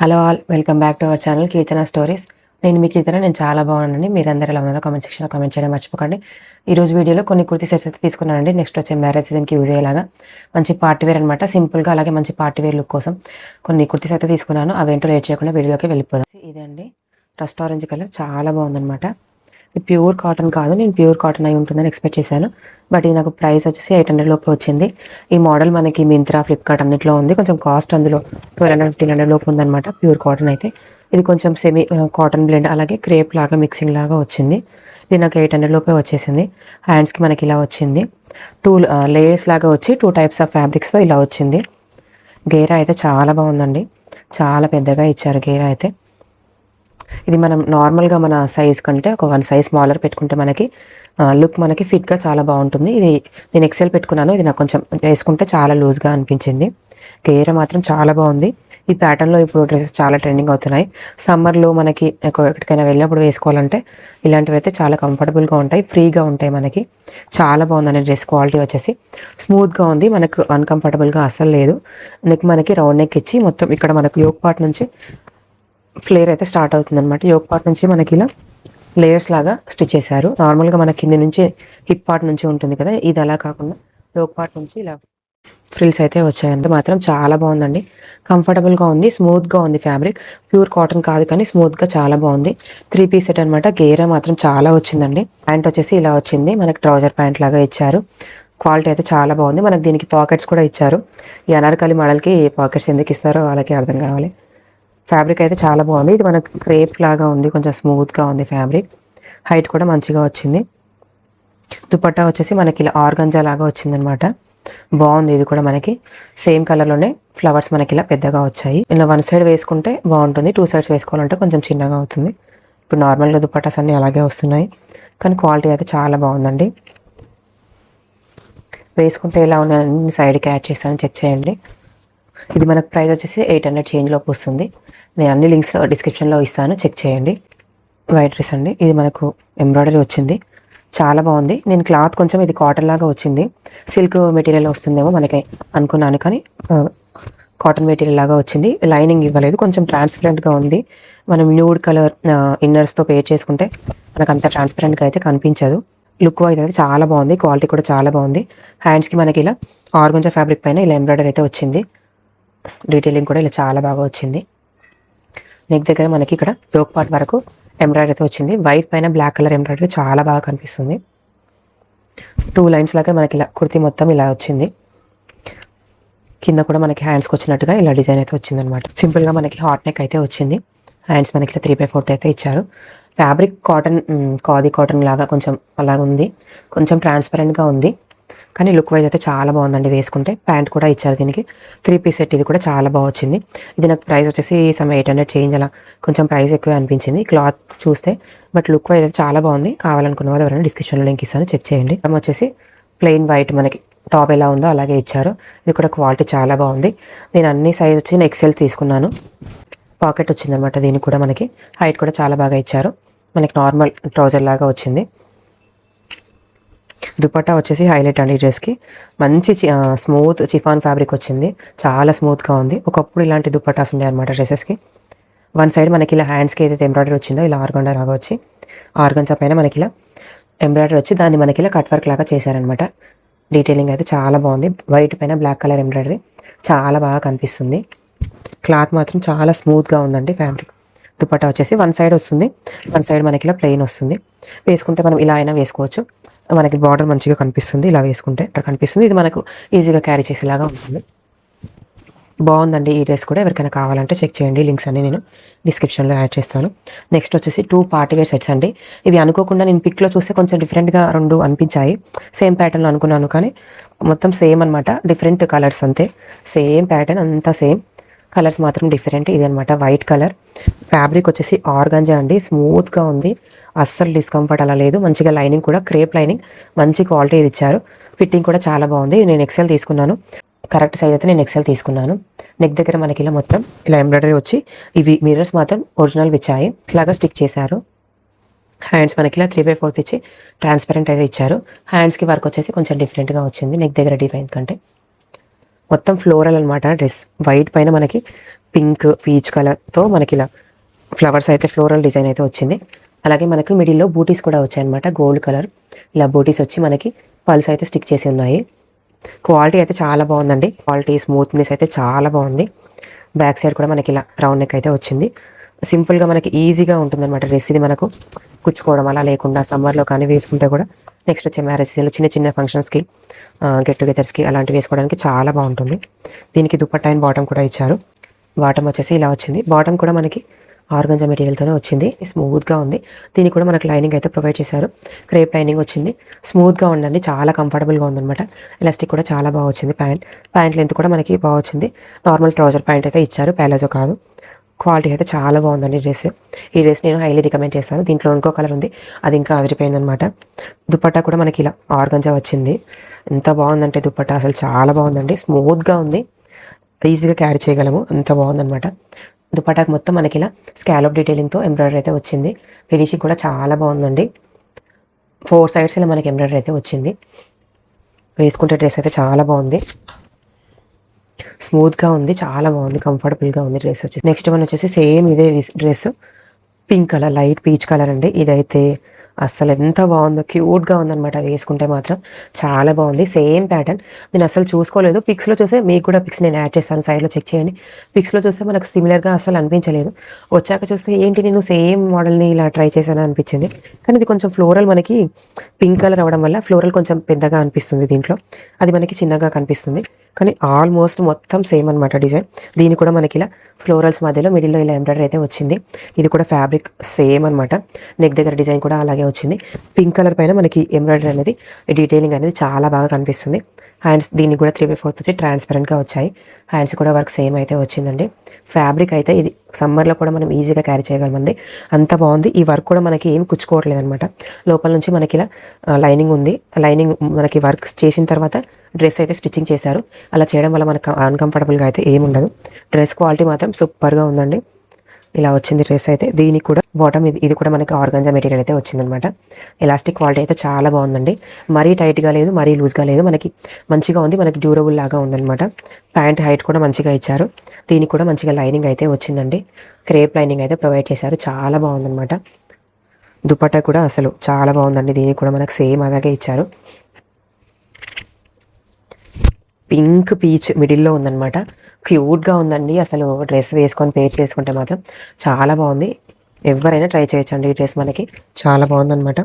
Hello all, welcome back to our channel Keerthana stories. నేను చాలా బాగున్నానండి. మీరందరూ ఎలా ఉన్నారో కామెంట్ సెక్షన్లో కామెంట్ చేయడం మర్చిపోకండి. ఈరోజు వీడియోలో కొన్ని కుర్తీ సెట్స్ అయితే తీసుకున్నానండి. నెక్స్ట్ వచ్చే మ్యారేజ్ సీజన్కి యూజ్ అయ్యేలాగా మంచి పార్టీ వేర్ అనమాట. సింపుల్గా అలాగే మంచి పార్టీ వేర్ లుక్ కోసం కొన్ని కుర్తీస్ అయితే తీసుకున్నాను. అవేంటో లేట్ చేయకుండా వీడియోలోకి వెళ్ళిపోదాం. ఇదండి రస్ట్ ఆరెంజ్ కలర్, చాలా బాగుందనమాట. ఇది ప్యూర్ కాటన్ కాదు, నేను ప్యూర్ కాటన్ అయి ఉంటుందని ఎక్స్పెక్ట్ చేశాను. బట్ ఇది నాకు ప్రైస్ వచ్చేసి 800 లోపు వచ్చింది. ఈ మోడల్ మనకి మింత్రా, ఫ్లిప్కార్ట్ అన్నిట్లో ఉంది. కొంచెం కాస్ట్ అందులో 1200-1500 లోపు ఉందన్నమాట. ప్యూర్ కాటన్ అయితే ఇది కొంచెం సెమీ కాటన్ బ్లెండ్, అలాగే క్రేప్ లాగా మిక్సింగ్ లాగా వచ్చింది. ఇది నాకు 800 లోపే వచ్చేసింది. హ్యాండ్స్కి మనకి ఇలా వచ్చింది. 2 లేయర్స్ లాగా వచ్చి 2 టైప్స్ ఆఫ్ ఫ్యాబ్రిక్స్తో ఇలా వచ్చింది. గేరా అయితే చాలా బాగుందండి, చాలా పెద్దగా ఇచ్చారు గేరా అయితే. ఇది మనం నార్మల్గా మన సైజ్ కంటే ఒక 1 సైజ్ స్మాలర్ పెట్టుకుంటే మనకి లుక్ మనకి ఫిట్గా చాలా బాగుంటుంది. ఇది నేను ఎక్సెల్ పెట్టుకున్నాను. ఇది నాకు కొంచెం వేసుకుంటే చాలా లూజ్గా అనిపించింది. గేర మాత్రం చాలా బాగుంది. ఈ ప్యాటర్న్లో ఇప్పుడు డ్రెస్సెస్ చాలా ట్రెండింగ్ అవుతున్నాయి. సమ్మర్లో మనకి ఎక్కడికైనా వెళ్ళినప్పుడు వేసుకోవాలంటే ఇలాంటివి అయితే చాలా కంఫర్టబుల్గా ఉంటాయి, ఫ్రీగా ఉంటాయి. మనకి చాలా బాగుందండి. డ్రెస్ క్వాలిటీ వచ్చేసి స్మూత్గా ఉంది, మనకు అన్కంఫర్టబుల్గా అసలు లేదు. నెక్ మనకి రౌండ్ నెక్ ఇచ్చి మొత్తం ఇక్కడ మనకు యోక్ పార్ట్ నుంచి ఫ్లేర్ అయితే స్టార్ట్ అవుతుంది అనమాట. యోక్ పార్ట్ నుంచి మనకి ఇలా లేయర్స్ లాగా స్టిచ్ చేశారు. నార్మల్గా మన కింద నుంచి హిప్ పార్ట్ నుంచి ఉంటుంది కదా, ఇది అలా కాకుండా యోక్ పార్ట్ నుంచి ఇలా ఫ్రిల్స్ అయితే వచ్చాయంటే మాత్రం చాలా బాగుందండి. కంఫర్టబుల్గా ఉంది, స్మూత్గా ఉంది. ఫ్యాబ్రిక్ ప్యూర్ కాటన్ కాదు కానీ స్మూత్గా చాలా బాగుంది. 3 పీస్ సెట్ అనమాట. గేరా మాత్రం చాలా వచ్చిందండి. ప్యాంట్ వచ్చేసి ఇలా వచ్చింది, మనకి ట్రౌజర్ ప్యాంట్ లాగా ఇచ్చారు. క్వాలిటీ అయితే చాలా బాగుంది. మనకి దీనికి పాకెట్స్ కూడా ఇచ్చారు. ఈ అనార్కలి మోడల్కి పాకెట్స్ ఎందుకు ఇస్తారో వాళ్ళకి అర్థం కావాలి. ఫ్యాబ్రిక్ అయితే చాలా బాగుంది. ఇది మనకు క్రేప్ లాగా ఉంది, కొంచెం స్మూత్గా ఉంది ఫ్యాబ్రిక్. హైట్ కూడా మంచిగా వచ్చింది. దుపట్టా వచ్చేసి మనకి ఇలా ఆర్గంజా లాగా వచ్చిందనమాట. బాగుంది. ఇది కూడా మనకి సేమ్ కలర్లోనే ఫ్లవర్స్ మనకి ఇలా పెద్దగా వచ్చాయి. ఇలా 1 సైడ్ వేసుకుంటే బాగుంటుంది, 2 సైడ్స్ వేసుకోవాలంటే కొంచెం చిన్నగా అవుతుంది. ఇప్పుడు నార్మల్గా దుపట్టాస్ అన్నీ అలాగే వస్తున్నాయి, కానీ క్వాలిటీ అయితే చాలా బాగుందండి. వేసుకుంటే ఎలా ఉన్నాయని సైడ్కి యాడ్ చేస్తాను, చెక్ చేయండి. ఇది మనకు ప్రైస్ వచ్చేసి 800 చేంజ్లోకి వస్తుంది. నేను అన్ని లింక్స్ డిస్క్రిప్షన్లో ఇస్తాను, చెక్ చేయండి. వైట్ డ్రెస్ అండి. ఇది మనకు ఎంబ్రాయిడరీ వచ్చింది, చాలా బాగుంది. నేను క్లాత్ కొంచెం ఇది కాటన్ లాగా వచ్చింది, సిల్క్ మెటీరియల్ వస్తుందేమో మనకి అనుకున్నాను, కానీ కాటన్ మెటీరియల్ లాగా వచ్చింది. లైనింగ్ ఇవ్వలేదు, కొంచెం ట్రాన్స్పరెంట్గా ఉంది. మనం న్యూడ్ కలర్ ఇన్నర్స్తో పేర్ చేసుకుంటే మనకు అంత ట్రాన్స్పరెంట్గా అయితే కనిపించదు. లుక్ వైజ్ అయితే చాలా బాగుంది, క్వాలిటీ కూడా చాలా బాగుంది. హ్యాండ్స్కి మనకి ఇలా ఆర్గంజా ఫ్యాబ్రిక్ పైన ఇలా ఎంబ్రాయిడరీ అయితే వచ్చింది. డీటెయిలింగ్ కూడా ఇలా చాలా బాగా వచ్చింది. నెక్ దగ్గర మనకి ఇక్కడ యోక్ పార్ట్ వరకు ఎంబ్రాయిడరీ అయితే వచ్చింది. వైట్ పైన బ్లాక్ కలర్ ఎంబ్రాయిడరీ చాలా బాగా కనిపిస్తుంది. 2 లైన్స్ లాగా మనకి ఇలా కుర్తీ మొత్తం ఇలా వచ్చింది. కింద కూడా మనకి హ్యాండ్స్కి వచ్చినట్టుగా ఇలా డిజైన్ అయితే వచ్చింది అనమాట. సింపుల్గా మనకి హాట్ నెక్ అయితే వచ్చింది. హ్యాండ్స్ మనకి ఇలా 3/4 అయితే ఇచ్చారు. ఫ్యాబ్రిక్ కాటన్, ఖాదీ కాటన్ లాగా కొంచెం అలాగ ఉంది, కొంచెం ట్రాన్స్పరెంట్గా ఉంది, కానీ లుక్ వైజ్ అయితే చాలా బాగుందండి. వేసుకుంటే ప్యాంట్ కూడా ఇచ్చారు దీనికి. 3 పీస్ సెట్. ఇది కూడా చాలా బాగా వచ్చింది. ఇది నాకు ప్రైస్ వచ్చేసి 800 చేంజ్, అలా కొంచెం ప్రైస్ ఎక్కువ అనిపించింది క్లాత్ చూస్తే. బట్ లుక్ వైజ్ అయితే చాలా బాగుంది. కావాలనుకున్న వాళ్ళు ఎవరైనా డిస్క్రిప్షన్లో లింక్ ఇస్తాను, చెక్ చేయండి. వచ్చేసి ప్లెయిన్ వైట్, మనకి టాప్ ఎలా ఉందో అలాగే ఇచ్చారు. ఇది కూడా క్వాలిటీ చాలా బాగుంది. నేను అన్ని సైజ్ వచ్చి నేను ఎక్సెల్ తీసుకున్నాను. పాకెట్ వచ్చిందనమాట. దీనికి కూడా మనకి హైట్ కూడా చాలా బాగా ఇచ్చారు. మనకి నార్మల్ ట్రౌజర్ లాగా వచ్చింది. దుపట్టా వచ్చేసి హైలైట్ అండి. ఈ డ్రెస్కి మంచి స్మూత్ చిఫాన్ ఫ్యాబ్రిక్ వచ్చింది, చాలా స్మూత్గా ఉంది. ఒకప్పుడు ఇలాంటి దుపట్టాస్ ఉండే అనమాట డ్రెస్సెస్కి. 1 సైడ్ మనకి ఇలా హ్యాండ్స్కి ఏదైతే ఎంబ్రాయిడరీ వచ్చిందో ఇలా ఆర్గంజా లాగా వచ్చి, ఆర్గంజా పైన మనకి ఇలా ఎంబ్రాయిడరీ వచ్చి దాన్ని మనకి ఇలా కట్ వర్క్ లాగా చేశారనమాట. డీటెయిలింగ్ అయితే చాలా బాగుంది. వైట్ పైన బ్లాక్ కలర్ ఎంబ్రాయిడరీ చాలా బాగా కనిపిస్తుంది. క్లాత్ మాత్రం చాలా స్మూత్గా ఉందండి ఫ్యాబ్రిక్. దుపట్టా వచ్చేసి 1 సైడ్ వస్తుంది, 1 సైడ్ మనకి ఇలా ప్లెయిన్ వస్తుంది. వేసుకుంటే మనం ఇలా అయినా వేసుకోవచ్చు. మనకి బార్డర్ మంచిగా కనిపిస్తుంది, ఇలా వేసుకుంటే అట్లా కనిపిస్తుంది. ఇది మనకు ఈజీగా క్యారీ చేసేలాగా ఉంటుంది. బాగుందండి. ఈ డ్రెస్ కూడా ఎవరికైనా కావాలంటే చెక్ చేయండి. లింక్స్ అన్ని నేను డిస్క్రిప్షన్లో యాడ్ చేస్తాను. నెక్స్ట్ వచ్చేసి 2 పార్టీవేర్ సెట్స్ అండి. ఇవి అనుకోకుండా నేను పిక్లో చూస్తే కొంచెం డిఫరెంట్గా 2 అనిపించాయి. సేమ్ ప్యాటర్న్లో అనుకున్నాను, కానీ మొత్తం సేమ్ అనమాట. డిఫరెంట్ కలర్స్ అంతే, సేమ్ ప్యాటర్న్ అంతా సేమ్, కలర్స్ మాత్రం డిఫరెంట్. ఇది అనమాట వైట్ కలర్. ఫ్యాబ్రిక్ వచ్చేసి ఆర్గంజా అండి, స్మూత్గా ఉంది, అస్సలు డిస్కంఫర్ట్ అలా లేదు. మంచిగా లైనింగ్ కూడా క్రేప్ లైనింగ్, మంచి క్వాలిటీ ఇది ఇచ్చారు. ఫిట్టింగ్ కూడా చాలా బాగుంది. నేను ఎక్సెల్ తీసుకున్నాను, కరెక్ట్ సైజ్ అయితే నేను ఎక్సెల్ తీసుకున్నాను. నెక్ దగ్గర మనకి ఇలా మొత్తం ఇలా ఎంబ్రాయిడరీ వచ్చి, ఇవి మిర్రర్స్ మాత్రం ఒరిజినల్ ఇచ్చాయి, ఇలాగా స్టిక్ చేశారు. హ్యాండ్స్ మనకి ఇలా 3/4 ఇచ్చి ట్రాన్స్పరెంట్ అయితే ఇచ్చారు. హ్యాండ్స్కి వర్క్ వచ్చేసి కొంచెం డిఫరెంట్గా వచ్చింది నెక్ దగ్గర డిజైన్ కంటే. మొత్తం ఫ్లోరల్ అనమాట డ్రెస్. వైట్ పైన మనకి పింక్ పీచ్ కలర్తో మనకి ఇలా ఫ్లవర్స్ అయితే ఫ్లోరల్ డిజైన్ అయితే వచ్చింది. అలాగే మనకి మిడిల్లో బూటీస్ కూడా వచ్చాయన్నమాట. గోల్డ్ కలర్ ఇలా బూటీస్ వచ్చి మనకి పల్స్ అయితే స్టిక్ చేసి ఉన్నాయి. క్వాలిటీ అయితే చాలా బాగుందండి. క్వాలిటీ స్మూత్నెస్ అయితే చాలా బాగుంది. బ్యాక్ సైడ్ కూడా మనకి ఇలా రౌండ్ నెక్ అయితే వచ్చింది. సింపుల్గా మనకి ఈజీగా ఉంటుందన్నమాట డ్రెస్. ఇది మనకు కుచ్చుకోవడం అలా లేకుండా సమ్మర్లో కానీ వేసుకుంటే కూడా నెక్స్ట్ వచ్చే మ్యారేజ్ సీజన్లో చిన్న చిన్న ఫంక్షన్స్కి గెట్ టుగెదర్స్కి అలాంటివి వేసుకోవడానికి చాలా బాగుంటుంది. దీనికి దుపట్టా అండ్ బాటమ్ కూడా ఇచ్చారు. బాటమ్ వచ్చేసి ఇలా వచ్చింది. బాటమ్ కూడా మనకి ఆర్గంజా మెటీరియల్తోనే వచ్చింది. స్మూత్గా ఉంది. దీనికి కూడా మనకి లైనింగ్ అయితే ప్రొవైడ్ చేశారు. క్రేప్ లైనింగ్ వచ్చింది. స్మూత్గా ఉండండి, చాలా కంఫర్టబుల్గా ఉందన్నమాట. ఎలాస్టిక్ కూడా చాలా బాగా వచ్చింది. ప్యాంట్ లెంత్ కూడా మనకి బాగా వచ్చింది. నార్మల్ ట్రౌజర్ ప్యాంట్ అయితే ఇచ్చారు, ప్యాలజో కాదు. క్వాలిటీ అయితే చాలా బాగుందండి డ్రెస్. ఈ డ్రెస్ నేను హైలీ రికమెండ్ చేస్తాను. దీంట్లో ఇంకో కలర్ ఉంది, అది ఇంకా అదిరిపోయిందనమాట. దుపట్టా కూడా మనకి ఇలా ఆర్గంజా వచ్చింది. ఎంత బాగుందంటే దుపట్టా అసలు చాలా బాగుందండి. స్మూత్గా ఉంది, ఈజీగా క్యారీ చేయగలము, అంత బాగుందనమాట. దుపట్టాకి మొత్తం మనకి ఇలా స్కాలప్ డీటెయిలింగ్తో ఎంబ్రాయిడరీ అయితే వచ్చింది. ఫినిషింగ్ కూడా చాలా బాగుందండి. 4 సైడ్స్ ఇలా మనకి ఎంబ్రాయిడరీ అయితే వచ్చింది. వేసుకుంటే డ్రెస్ అయితే చాలా బాగుంది. స్మూత్గా ఉంది, చాలా బాగుంది, కంఫర్టబుల్గా ఉంది డ్రెస్ వచ్చేసి. నెక్స్ట్ వన్ వచ్చేసి సేమ్ ఇదే dress, pink colour, light peach colour అండి. ఇదైతే అసలు ఎంత బాగుందో, క్యూట్గా ఉందన్నమాట. వేసుకుంటే మాత్రం చాలా బాగుంది. Same pattern. నేను అసలు చూసుకోలేదు. పిక్స్లో చూస్తే మీకు కూడా పిక్స్ నేను యాడ్ చేస్తాను, సైడ్లో చెక్ చేయండి. పిక్స్లో చూస్తే మనకు సిమిలర్గా అసలు అనిపించలేదు. వచ్చాక చూస్తే ఏంటి నేను సేమ్ మోడల్ని ఇలా ట్రై చేశాను అనిపించింది. కానీ ఇది కొంచెం ఫ్లోరల్, మనకి పింక్ కలర్ అవ్వడం వల్ల ఫ్లోరల్ కొంచెం పెద్దగా అనిపిస్తుంది. దీంట్లో అది మనకి చిన్నగా కనిపిస్తుంది. కానీ ఆల్మోస్ట్ మొత్తం సేమ్ అనమాట డిజైన్. దీని కూడా మనకి ఇలా ఫ్లోరల్స్ మధ్యలో మిడిల్లో ఇలా ఎంబ్రాయిడరీ అయితే వచ్చింది. ఇది కూడా ఫ్యాబ్రిక్ సేమ్ అనమాట. నెక్ దగ్గర డిజైన్ కూడా అలాగే వచ్చింది. పింక్ కలర్ పైన మనకి ఎంబ్రాయిడరీ అనేది, డీటెయిలింగ్ అనేది చాలా బాగా కనిపిస్తుంది. హ్యాండ్స్ దీనికి కూడా 3/4 వచ్చి ట్రాన్స్పరెంట్గా వచ్చాయి. హ్యాండ్స్ కూడా వర్క్ సేమ్ అయితే వచ్చిందండి. ఫ్యాబ్రిక్ అయితే ఇది సమ్మర్లో కూడా మనం ఈజీగా క్యారీ చేయగలమండి, అంత బాగుంది. ఈ వర్క్ కూడా మనకి ఏం కుచ్చుకోవట్లేదు అనమాట. లోపల నుంచి మనకి ఇలా లైనింగ్ ఉంది. లైనింగ్ మనకి వర్క్ చేసిన తర్వాత డ్రెస్ అయితే స్టిచ్చింగ్ చేశారు. అలా చేయడం వల్ల మనకు అన్కంఫర్టబుల్గా అయితే ఏముండదు. డ్రెస్ క్వాలిటీ మాత్రం సూపర్గా ఉందండి. ఇలా వచ్చింది డ్రెస్ అయితే. దీనికి కూడా బాటమ్ ఇది కూడా మనకి ఆర్గంజా మెటీరియల్ అయితే వచ్చిందనమాట. ఎలాస్టిక్ క్వాలిటీ అయితే చాలా బాగుందండి. మరీ టైట్గా లేదు, మరీ లూజ్గా లేదు, మనకి మంచిగా ఉంది. మనకి డ్యూరబుల్ లాగా ఉందన్నమాట. ప్యాంట్ హైట్ కూడా మంచిగా ఇచ్చారు. దీనికి కూడా మంచిగా లైనింగ్ అయితే వచ్చిందండి. క్రేప్ లైనింగ్ అయితే ప్రొవైడ్ చేశారు. చాలా బాగుందన్నమాట. దుపట్టా కూడా అసలు చాలా బాగుందండి. దీనికి కూడా మనకు సేమ్ అలాగే ఇచ్చారు. పింక్ పీచ్ మిడిల్లో ఉందన్నమాట. క్యూట్గా ఉందండి. అసలు డ్రెస్ వేసుకొని పేర్ చేసుకుంటే మాత్రం చాలా బాగుంది. ఎవరైనా ట్రై చేయొచ్చండి. ఈ డ్రెస్ మనకి చాలా బాగుందన్నమాట.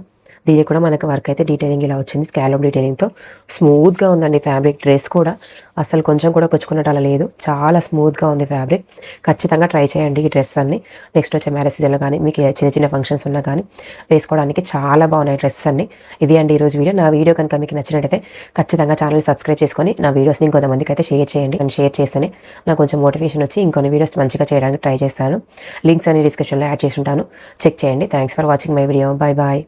దీనికి కూడా మనకు వర్క్ అయితే డీటెయిలింగ్ ఇలా వచ్చింది, స్కాలప్ డీటెయిలింగ్తో. స్మూత్గా ఉందండి ఫ్యాబ్రిక్. డ్రెస్ కూడా అసలు కొంచెం కూడా కొచ్చుకున్నట్టు అలా లేదు, చాలా స్మూత్గా ఉంది ఫ్యాబ్రిక్. ఖచ్చితంగా ట్రై చేయండి ఈ డ్రెస్ అన్ని. నెక్స్ట్ వచ్చే మ్యారేజ్ సీజన్లో కానీ మీకు చిన్న చిన్న ఫంక్షన్స్ ఉన్నా కానీ వేసుకోవడానికి చాలా బాగున్నాయి డ్రెస్ అన్ని. ఇది అండి ఈరోజు వీడియో. నా వీడియో కనుక మీకు నచ్చినట్టయితే ఖచ్చితంగా ఛానల్ సబ్స్క్రైబ్ చేసుకొని నా వీడియోస్ని ఇంకొంతమందికి అయితే షేర్ చేయండి. నేను షేర్ చేస్తేనే నాకు కొంచెం మోటివేషన్ వచ్చి ఇంకొన్ని వీడియోస్ మంచిగా చేయడానికి ట్రై చేస్తాను. లింక్స్ అన్ని డిస్క్రిప్షన్లో యాడ్ చేసి ఉంటాను, చెక్ చేయండి. Thanks for watching my video. Bye bye.